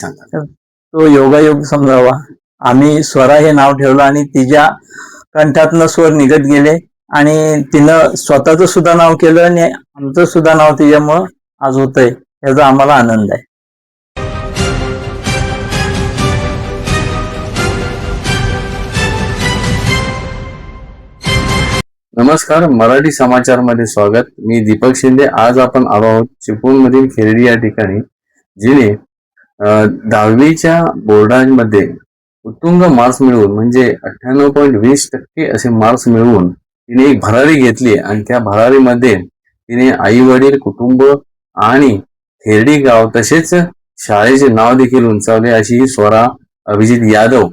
तो योगायोग समजावा. आम्ही स्वरा हे नाव ठेवलं आणि तिच्या कंठातनं स्वर निघत गेले आणि तिनं स्वतःचं सुद्धा नाव केलं आणि आमचं सुद्धा नाव तिच्यामुळं आज होतंय, याचा आम्हाला आनंद आहे. नमस्कार, मराठी समाचार मध्ये स्वागत. मी दीपक शिंदे. आज आपण आलो आहोत चिपळूण मधील खेरडी या ठिकाणी, जिने 10वीच्या बोर्डांमध्ये उत्तुंग मार्क्स मिळवून म्हणजे 98.20% असे मार्क्स मिळवून तिने एक भरारी घेतली आणि त्या भरारीमध्ये तिने आई वडील, कुटुंब आणि खेरडी गाव तसेच शाळेचे नाव देखील उंचावले अशी ही स्वरा अभिजित यादव.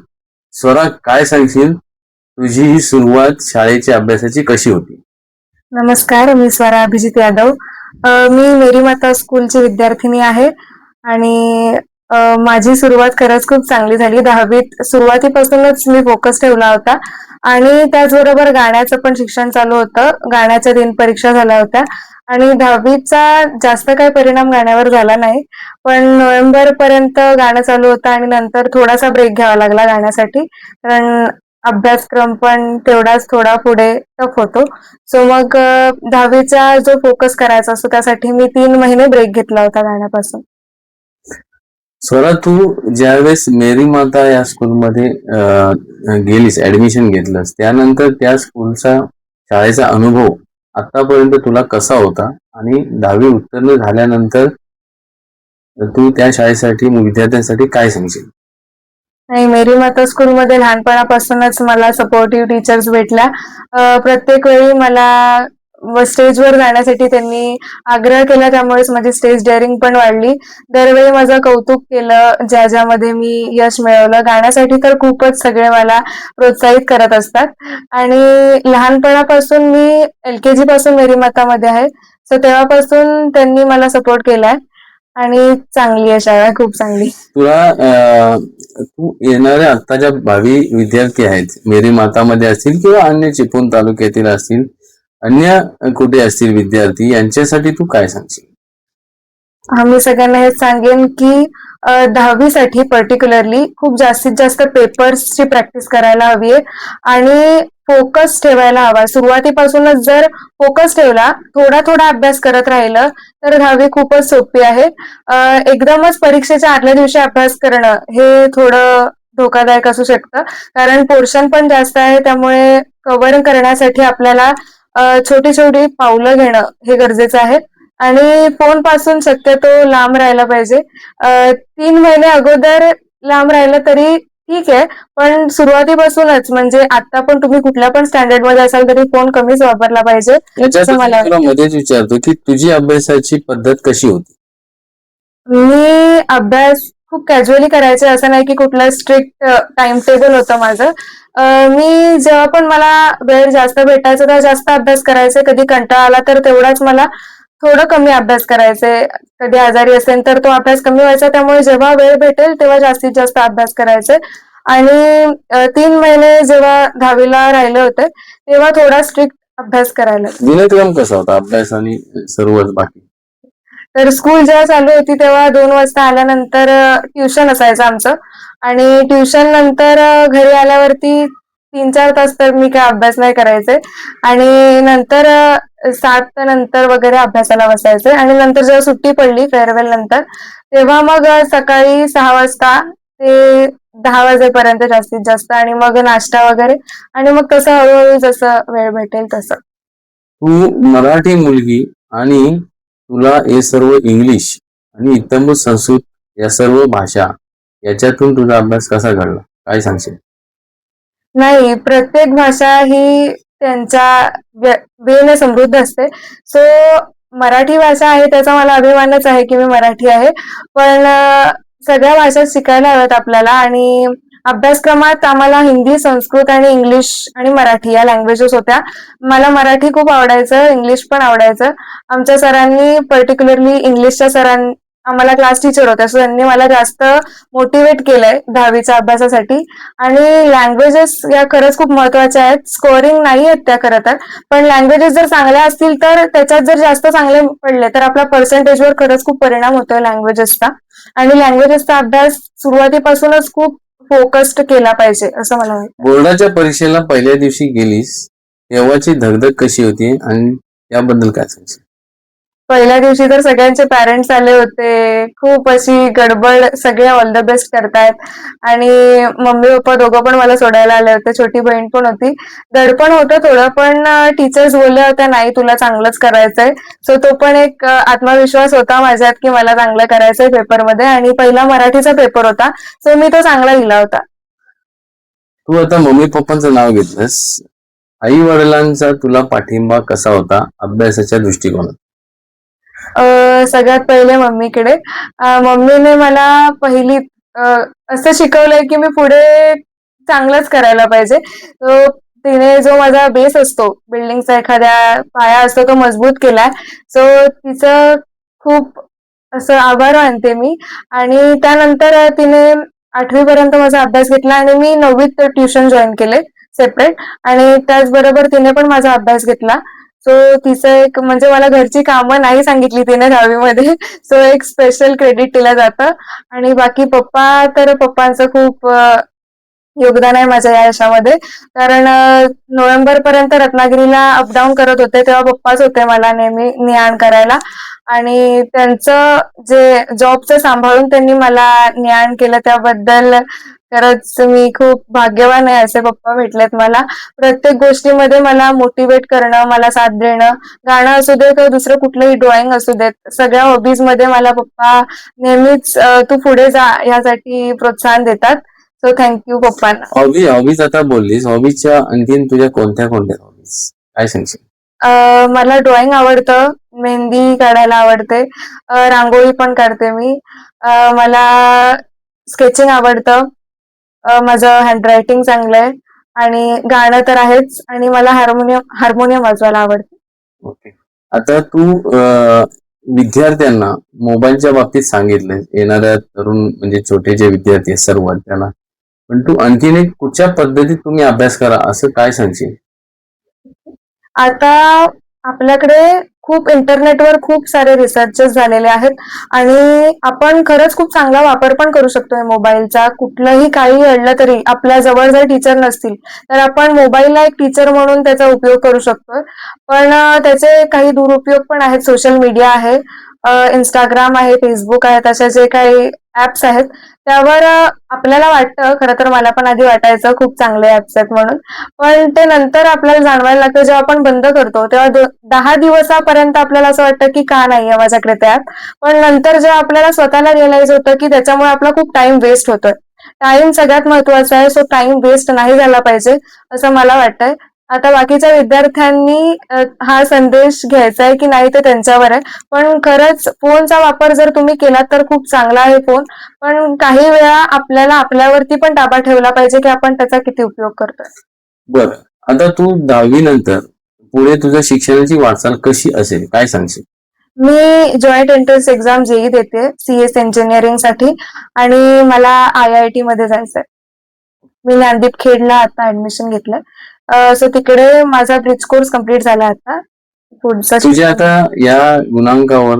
स्वरा, काय सांगशील, तुझी ही सुरुवात शाळेच्या अभ्यासाची कशी होती? नमस्कार, मी स्वरा अभिजित यादव. मी मेरी माता स्कूलची विद्यार्थिनी आहे आणि माझी सुरुवात खरंच खूप चांगली झाली. 10वीत सुरुवातीपासूनच मी फोकस ठेवला होता आणि त्याचबरोबर गाण्याचं पण शिक्षण चालू होतं. गाण्याच्या 3 परीक्षा झाल्या होत्या आणि 10वीचा जास्त काही परिणाम गाण्यावर झाला नाही, पण नोव्हेंबर पर्यंत गाणं चालू होतं आणि नंतर थोडासा ब्रेक घ्यावा लागला गाण्यासाठी, कारण अभ्यासक्रम पण तेवढाच थोडा पुढे टफ होतो. सो मग 10वीचा जो फोकस करायचा असतो त्यासाठी मी 3 महिने ब्रेक घेतला होता गाण्यापासून. स्वरा, तू ज्यावेळेस मेरी माता या स्कूलमध्ये गेलीस, ऍडमिशन घेतलंस, त्यानंतर त्या स्कूलचा शाळेचा अनुभव आतापर्यंत तुला कसा होता आणि 10वी उत्तीर्ण झाल्यानंतर तू त्या शाळेसाठी विद्यार्थ्यांसाठी काय सांगशील? नाही, मेरी माता स्कूलमध्ये लहानपणापासूनच मला सपोर्टिव्ह टीचर्स भेटल्या. प्रत्येक वेळी मला स्टेजवर जाण्यासाठी त्यांनी आग्रह केला, त्यामुळेच माझी स्टेज डेअरिंग पण वाढली. दरवेळी माझं कौतुक केलं ज्यामध्ये मी यश मिळवलं. गाण्यासाठी तर खूपच सगळे मला प्रोत्साहित करत असतात आणि लहानपणापासून मी LKG पासून मेरी मातामध्ये आहे, सो तेव्हापासून त्यांनी मला सपोर्ट केलाय आणि चांगली आहे शाळा, खूप चांगली. तू येणाऱ्या आत्ताच्या भावी विद्यार्थी आहेत, मेरी मातामध्ये असतील किंवा अन्य चिपळूण तालुक्यातील असतील, अन्य कुठे असतील विद्यार्थी, यांच्यासाठी तू काय सांगशील? मी सगळ्यांना हे सांगेन की 10वीसाठी पर्टिक्युलरली खूप जास्तीत जास्त पेपर्सची प्रॅक्टिस करायला हवी आहे आणि फोकस ठेवायला हवा. सुरुवातीपासूनच जर फोकस ठेवला, थोडा थोडा अभ्यास करत राहिलं तर 10वी खूपच सोपी आहे. एकदमच परीक्षेच्या आदल्या दिवशी अभ्यास करणं हे थोडं धोकादायक असू शकतं, कारण पोर्शन पण जास्त आहे. त्यामुळे कव्हर करण्यासाठी आपल्याला छोटी छोटी पावलं घेणं हे गरजेचं आहे आणि फोन पासून शक्यतो लांब राहायला पाहिजे. 3 महिने अगोदर लांब राहिलं तरी ठीक आहे, पण सुरुवातीपासूनच म्हणजे आता पण तुम्ही कुठल्या पण स्टँडर्ड मध्ये असाल तरी फोन कमीच वापरला पाहिजे. तुला मध्येच विचारतो की तुझी अभ्यासाची पद्धत कशी होती? मी अभ्यास खूप कॅज्युअली करायचे, असं नाही की कुठलं स्ट्रिक्ट टाइम टेबल होतं माझं. मी जेव्हा पण मला वेळ जास्त भेटायचा तेव्हा जास्त अभ्यास करायचे. कधी कंटाळा आला तर तेवढाच मला थोडं कमी अभ्यास करायचे. कधी आजारी असेल तर तो अभ्यास कमी व्हायचा. त्यामुळे जेव्हा वेळ भेटेल तेव्हा जास्तीत जास्त अभ्यास करायचे आणि 3 महिने जेव्हा 10वीला राहिले होते तेव्हा थोडा स्ट्रिक्ट अभ्यास करायला. दिनक्रम कसा होता अभ्यास आणि सर्वच बाकी? तर स्कूल जेव्हा चालू होती तेव्हा 2 वाजता आल्यानंतर ट्युशन असायचं आमचं आणि ट्युशन नंतर घरी आल्यावरती 3-4 तास तर मी काय अभ्यास नाही करायचे आणि नंतर 7 नंतर वगैरे अभ्यासाला बसायचे आणि नंतर जेव्हा सुट्टी पडली फेअरवेल नंतर तेव्हा मग सकाळी 6 वाजता ते 10 वाजेपर्यंत जास्तीत जास्त आणि मग नाश्ता वगैरे आणि मग तसं हळूहळू जसं वेळ भेटेल तसं. तू मराठी मुलगी आणि तुला हे सर्व इंग्लिश आणि इतर संस्कृत या सर्व भाषा याच्यातून तुझा अभ्यास कसा घडला, काय सांगशील? नाही, प्रत्येक भाषा ही त्यांच्या वेने समृद्ध असते. सो मराठी भाषा आहे त्याचा मला अभिमानच आहे की मी मराठी आहे, पण सगळ्या भाषा शिकायला हव्यात आपल्याला आणि अभ्यासक्रमात आम्हाला हिंदी, संस्कृत आणि इंग्लिश आणि मराठी या लँग्वेजेस होत्या. मला मराठी खूप आवडायचं, इंग्लिश पण आवडायचं. आमच्या सरांनी पर्टिक्युलरली इंग्लिशच्या सरांनी आम्हाला क्लास टीचर होत्या, सो त्यांनी मला जास्त मोटिवेट केलंय 10वीच्या अभ्यासासाठी आणि लँग्वेजेस या खरंच खूप महत्वाच्या आहेत. स्कोअरिंग नाही आहेत त्या खरं तर, पण लँग्वेजेस जर चांगल्या असतील तर त्याच्यात जर जास्त चांगले पडले तर आपल्या पर्सेंटेजवर खरंच खूप परिणाम होतोय लँग्वेजेसचा. आणि लँग्वेजेसचा अभ्यास सुरुवातीपासूनच खूप फोकस्ड केला पाहिजे असं मला वाटतं. बोर्डाच्या परीक्षेला पहिल्या दिवशी गेलीस तेव्हाची धगधग कशी होती आणि त्याबद्दल काय सांगशील? पहिल्या दिवशी तर सगळ्यांचे पॅरेंट्स आले होते. खूप अशी गडबड, सगळे ऑल द बेस्ट करतायत आणि मम्मी पप्पा दोघं पण मला सोडायला आले होते. छोटी बहीण पण होती. दडपण होतं थोडं, पण टीचर्स बोलल्या होत्या, "नाही, तुला चांगलंच करायचंय." सो तो पण एक आत्मविश्वास होता माझ्यात, की मला चांगलं करायचंय पेपरमध्ये आणि पहिला मराठीचा पेपर होता. सो मी तो चांगला लिहिला होता. तू आता मम्मी पप्पांचं नाव घेतलंस, आई वडिलांचा तुला पाठिंबा कसा होता अभ्यासाच्या दृष्टिकोनात? सगळ्यात पहिले मम्मीकडे. मम्मीने मला पहिलीत असं शिकवलंय, की मी पुढे चांगलंच करायला पाहिजे. तिने जो माझा बेस असतो, बिल्डिंगचा एखाद्या पाया असतो तो मजबूत केलाय. सो तिचं खूप असं आभार मानते मी आणि त्यानंतर तिने 8वी पर्यंत माझा अभ्यास घेतला आणि मी 9वीत ट्युशन जॉइन केले सेपरेट आणि त्याचबरोबर तिने पण माझा अभ्यास घेतला. सो तिचं एक म्हणजे मला घरची कामं नाही सांगितली तिने 10वी मध्ये. सो एक स्पेशल क्रेडिट तिला जातं आणि बाकी पप्पांचं खूप योगदान आहे माझ्या या यशामध्ये. कारण नोव्हेंबर पर्यंत रत्नागिरीला अपडाऊन करत होते तेव्हा पप्पाच होते मला नेहमी ने-आण करायला आणि त्यांचं जे जॉबचं सांभाळून त्यांनी मला ने-आण केलं त्याबद्दल खरंच मी खूप भाग्यवान आहे. असे पप्पा भेटलेत मला. प्रत्येक गोष्टीमध्ये मला मोटिवेट करणं, मला साथ देणं, गाणं असू दे किंवा दुसरं कुठलंही ड्रॉइंग असू देत, सगळ्या हॉबीजमध्ये मला पप्पा नेहमीच तू पुढे जा यासाठी प्रोत्साहन देतात. सो थँक्यू पप्पांना. हॉबीज आता बोललीस, हॉबीजच्या आणखीन तुझ्या कोणत्या कोणत्या हॉबीज काय सांगशील? मला ड्रॉइंग आवडतं, मेहंदी काढायला आवडते, रांगोळी पण काढते मी. मला स्केचिंग आवडतं. माझं हँडरायटिंग चांगलं आहे आणि गाणं तर आहेच आणि मला हार्मोनियम वाजवायला आवडतं. ओके. आता तू विद्यार्थ्यांना मोबाईलच्या बाबतीत सांगितलं, येणाऱ्या तरुण म्हणजे छोटे जे विद्यार्थी आहेत सर्व त्यांना, पण तू आणखीन एक कुठच्या पद्धतीत तुम्ही अभ्यास करा असं काय सांगशील? आता आपल्याकडे खूप इंटरनेटवर खूप सारे रिसर्चेस झालेले आहेत आणि आपण खरंच खूप चांगला वापर पण करू शकतोय मोबाईलचा. कुठलंही काही घडलं तरी आपल्या जवळ जर टीचर नसतील तर आपण मोबाईलला एक टीचर म्हणून त्याचा उपयोग करू शकतोय. पण त्याचे काही दुरुपयोग पण आहेत. सोशल मीडिया आहे, इंस्टाग्राम आहे, फेसबुक आहे, तसे जे काही ऍप्स आहेत त्यावर आपल्याला वाटतं, खरं तर मला पण आधी वाटायचं खूप चांगले ऍप्स आहेत म्हणून, पण ते नंतर आपल्याला जाणवायला लागतं जेव्हा आपण बंद करतो तेव्हा 10 दिवसापर्यंत आपल्याला असं वाटतं की का नाहीये माझ्याकडे ते ऍप. पण नंतर जेव्हा आपल्याला स्वतःला रिअलाइज होतं की त्याच्यामुळे आपला खूप टाइम वेस्ट होतोय. टाइम सगळ्यात महत्वाचा आहे. सो टाइम वेस्ट नाही झाला पाहिजे असं मला वाटतंय. आता बाकीच्या विद्यार्थ्यांनी हा संदेश घ्यायचा आहे की नाही ते त्यांच्यावर आहे. पण खरंच फोनचा वापर जर तुम्ही केलात तर खूप चांगला आहे फोन. पण काही वेळा आपल्याला आपल्यावरती पण ताबा ठेवला पाहिजे की आपण त्याचा किती उपयोग करतोय. बरं, आता तू 10वी नंतर पुढे तुझ्या शिक्षणाची वाटचाल कशी असेल काय सांगशील? मी जॉईंट एंट्रन्स एक्झाम जेई देते CS इंजिनिअरिंगसाठी आणि मला IIT मध्ये जायचंय. मी ज्ञानदीप खेडला आता ऍडमिशन घेतलंय. सो तिकडे माझा ब्रिज कोर्स कम्प्लीट झाला आता. पुढचं तुझ्या शिक्षण. आता या गुणांकावर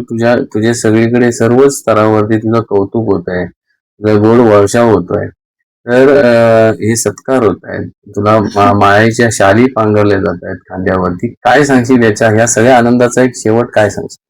तुझे सगळीकडे सर्वच स्तरावरती तुझं कौतुक होत आहे, तुझा गोड वर्षाव होतोय. तर हे सत्कार होत आहेत, तुला मायेच्या शाली पांघरल्या जात आहेत खांद्यावरती. काय सांगशील ह्या सगळ्या आनंदाचा एक शेवट काय सांगशील?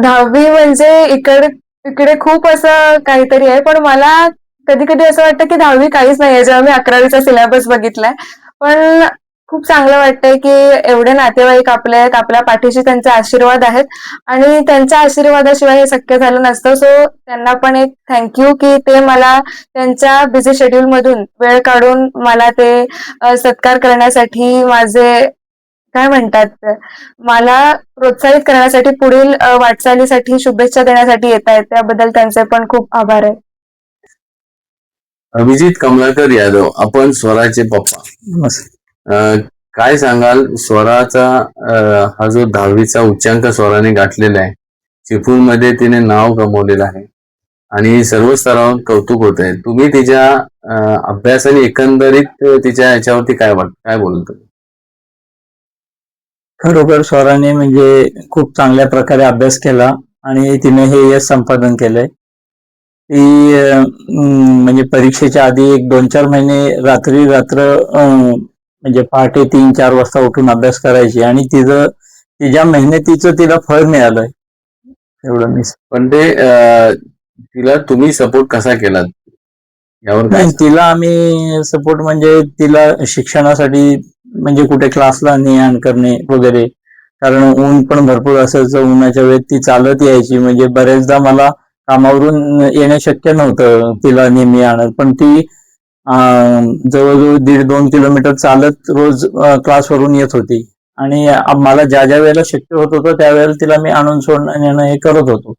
10वी म्हणजे इकडे इकडे खूप असं काहीतरी आहे, पण मला कधी कधी असं वाटतं की 10वी काहीच नाहीये जेव्हा मी 11वीचा सिलेबस बघितलाय. पण खूप चांगलं वाटतंय की एवढे नातेवाईक आपले आहेत, आपल्या पाठीशी त्यांचे आशीर्वाद आहेत आणि त्यांच्या आशीर्वादाशिवाय हे शक्य झालं नसतं. सो त्यांना पण एक थँक्यू की ते मला त्यांच्या बिझी शेड्यूल मधून वेळ काढून मला ते सत्कार करण्यासाठी माझे काय म्हणतात मला प्रोत्साहित करण्यासाठी पुढील वाटचालीसाठी शुभेच्छा देण्यासाठी येत आहेत. त्याबद्दल त्यांचे पण खूप आभार आहे. अभिजित कमलाकर यादव, आपण स्वराचे पप्पा. नमस्कार. काय सांगाल स्वराचा हा जो 10वीचा उच्चांक स्वराने गाठलेला आहे, चिपळूणमध्ये तिने नाव कमवलेलं आहे आणि सर्व स्तरावर कौतुक होत आहे. तुम्ही तिच्या अभ्यास आणि एकंदरीत तिच्या याच्यावरती काय बोलतो? खरोखर स्वराने म्हणजे खूप चांगल्या प्रकारे अभ्यास केला आणि तिने हे यश संपादन केलंय. ती म्हणजे परीक्षेच्या आधी एक 2-4 महिने रात्री म्हणजे पहाटे 3-4 वाजता उठून अभ्यास करायची आणि तिच्या मेहनतीचं तिला फळ मिळालंय एवढं मी पण ते तिला तुम्ही सपोर्ट कसा केलात यावर काय नाही, तिला आम्ही सपोर्ट म्हणजे तिला शिक्षणासाठी म्हणजे कुठे क्लासला ने-आण करणे वगैरे, कारण ऊन पण भरपूर असायचं. उन्हाच्या वेळेत ती चालत यायची, म्हणजे बरेचदा मला कामावरून येणं शक्य नव्हतं तिला नेहमी आणत, पण ती जवळजवळ 1.5-2 किलोमीटर चालत रोज क्लासवरून येत होती आणि मला ज्या ज्या वेळेला शक्य होत होतं त्यावेळेला तिला मी आणून सोडणं नेणं हे करत होतो.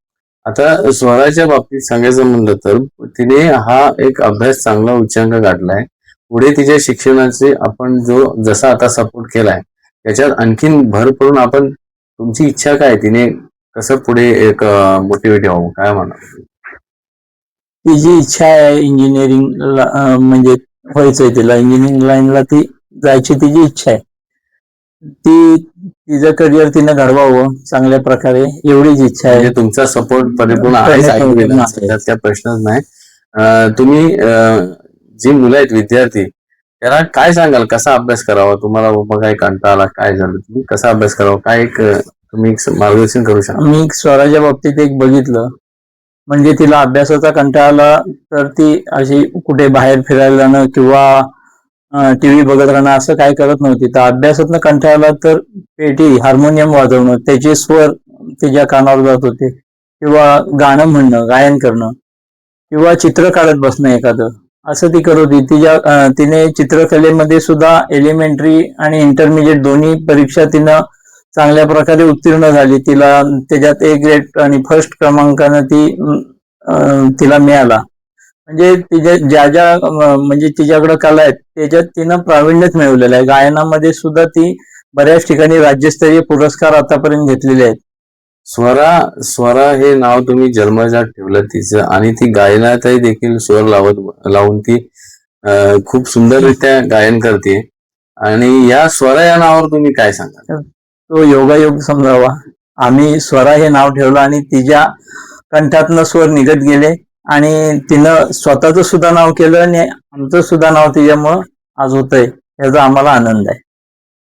आता स्वराच्या बाबतीत सांगायचं म्हणलं तर तिने हा एक अभ्यास चांगला उच्चांक गाठलाय. पुढे तिच्या शिक्षणाचे आपण जसा आता सपोर्ट केलाय त्याच्यात आणखीन भर पडून आपण तुमची इच्छा काय, तिने कसं पुढे एक मोटिवेट व्हावं काय म्हणा? तिची इच्छा आहे इंजिनिअरिंगला, म्हणजे व्हायचंय तिला, इंजिनिअरिंग लाईनला ती जायची तिची इच्छा आहे. तिचं करिअर तिनं घडवावं चांगल्या प्रकारे एवढीच इच्छा आहे. म्हणजे तुमचा सपोर्ट परिपूर्ण आहेच त्याच्यात त्या प्रश्नच नाही. तुम्ही जी मुलं आहेत विद्यार्थी त्याला काय सांगाल, कसा अभ्यास करावा? तुम्हाला बाबा काय कंटाळा आला, काय झालं, तुम्ही कसा अभ्यास करावा, काय एक तुम्ही मार्गदर्शन करू शकता? मी स्वराच्या बाबतीत एक बघितलं, म्हणजे तिला अभ्यासाचा कंटाळा आला तर ती अशी कुठे बाहेर फिरायला जाणं किंवा टीव्ही बघत राहणं असं काय करत नव्हती. तर अभ्यासातनं कंटाळा आला तर पेटी, हार्मोनियम वाजवणं, त्याचे स्वर तिच्या कानावर जात होते, किंवा गाणं म्हणणं, गायन करणं, किंवा चित्र काढत बसणं एखादं, असं ती करत होती. तिने चित्रकलेमध्ये सुद्धा एलिमेंटरी आणि इंटरमिजिएट दोन्ही परीक्षा तिनं चांगल्या प्रकारे उत्तीर्ण झाली. तिला त्याच्यात A ग्रेड आणि फर्स्ट क्रमांकानं तिला मिळाला. म्हणजे ज्या म्हणजे तिच्याकडे कला आहेत त्याच्यात तिनं प्रावीण्यच मिळवलेलं आहे. गायनामध्ये सुद्धा ती बऱ्याच ठिकाणी राज्यस्तरीय पुरस्कार आतापर्यंत घेतलेले आहेत. स्वरा हे नाव तुम्ही जन्मजात ठेवलं तिचं, आणि ती गायनातही देखील स्वर लावून ती खूप सुंदररित्या गायन करते. आणि या स्वरा या नावावर तुम्ही काय सांगाल? तो योगायोग समजावा. आम्ही स्वरा हे नाव ठेवलं आणि तिच्या कंठातनं स्वर निघत गेले आणि तिनं स्वतःचं सुद्धा नाव केलं आणि आमचं सुद्धा नाव तिच्यामुळं आज होतंय, याचा आम्हाला आनंद आहे.